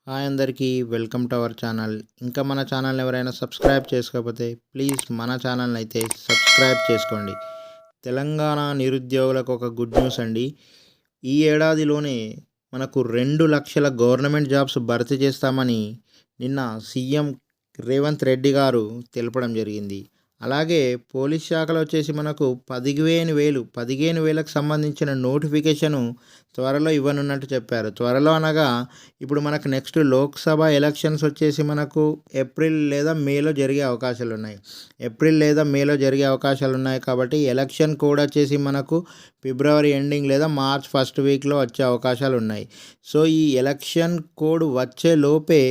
Hi అందరికీ welcome to our channel. ఇంకా మన ఛానల్ని ఎవరైనా సబ్స్క్రైబ్ చేసుకోకపోతే ప్లీజ్ మన ఛానల్ని అయితే సబ్స్క్రైబ్ చేసుకోండి. తెలంగాణ నిరుద్యోగులకు ఒక గుడ్ న్యూస్ అండి. ఈ ఏడాదిలోనే మనకు 2,00,000 గవర్నమెంట్ జాబ్స్ భర్తీ చేస్తామని నిన్న సీఎం రేవంత్ రెడ్డి గారు తెలపడం జరిగింది. అలాగే పోలీస్ శాఖలో వచ్చేసి మనకు 15,000కు సంబంధించిన నోటిఫికేషను త్వరలో ఇవ్వనున్నట్టు చెప్పారు. త్వరలో అనగా ఇప్పుడు మనకు నెక్స్ట్ లోక్సభ ఎలక్షన్స్ వచ్చేసి మనకు ఏప్రిల్ లేదా మేలో జరిగే అవకాశాలున్నాయి. కాబట్టి ఎలక్షన్ కోడ్ వచ్చేసి మనకు ఫిబ్రవరి ఎండింగ్ లేదా మార్చ్ ఫస్ట్ వీక్లో వచ్చే అవకాశాలున్నాయి. సో ఈ ఎలక్షన్ కోడ్ వచ్చే లోపే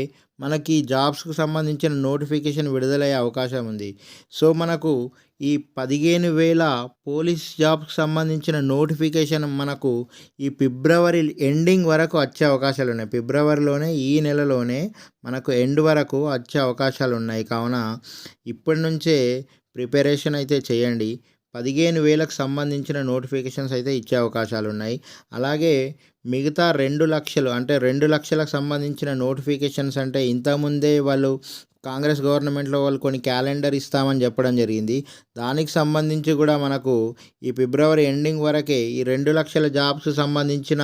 మనకి జాబ్స్‌కు సంబంధించిన నోటిఫికేషన్ విడుదలయ్యే అవకాశం ఉంది. సో మనకు ఈ 15,000 పోలీస్ జాబ్స్‌కి సంబంధించిన నోటిఫికేషన్ మనకు ఈ ఫిబ్రవరి ఎండింగ్ వరకు వచ్చే అవకాశాలున్నాయి. ఫిబ్రవరిలోనే ఈ నెలలోనే మనకు ఎండ్ వరకు వచ్చే అవకాశాలున్నాయి. కావున ఇప్పటి నుంచే ప్రిపరేషన్ అయితే చేయండి. 15,000కు సంబంధించిన నోటిఫికేషన్స్ అయితే ఇచ్చే అవకాశాలున్నాయి. అలాగే మిగతా 2,00,000 అంటే 2,00,000కు సంబంధించిన నోటిఫికేషన్స్ అంటే ఇంతకుముందే వాళ్ళు కాంగ్రెస్ గవర్నమెంట్లో వాళ్ళు కొన్ని క్యాలెండర్ ఇస్తామని చెప్పడం జరిగింది. దానికి సంబంధించి కూడా మనకు ఈ ఫిబ్రవరి ఎండింగ్ వరకే ఈ 2,00,000 జాబ్స్‌కి సంబంధించిన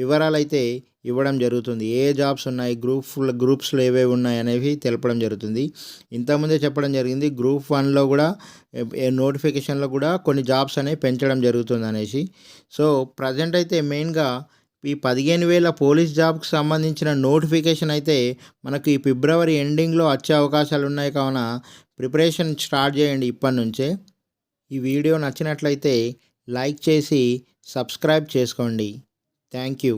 వివరాలైతే ఇవ్వడం జరుగుతుంది. ఏ జాబ్స్ ఉన్నాయి, గ్రూప్స్‌లో ఏవేవి ఉన్నాయి అనేవి తెలపడం జరుగుతుంది. ఇంతకుముందే చెప్పడం జరిగింది గ్రూప్ 1లో కూడా నోటిఫికేషన్లో కూడా కొన్ని జాబ్స్ అనేవి పెంచడం జరుగుతుంది అనేసి. సో ప్రజెంట్ అయితే మెయిన్గా ఈ 15,000 పోలీస్ జాబ్‌కి సంబంధించిన నోటిఫికేషన్ అయితే మనకు ఈ ఫిబ్రవరి ఎండింగ్‌లో వచ్చే అవకాశాలు ఉన్నాయి. కావున ప్రిపరేషన్ స్టార్ట్ చేయండి ఇప్పటి నుంచే. ఈ వీడియో నచ్చినట్లయితే లైక్ చేసి సబ్స్క్రైబ్ చేసుకోండి. Thank you.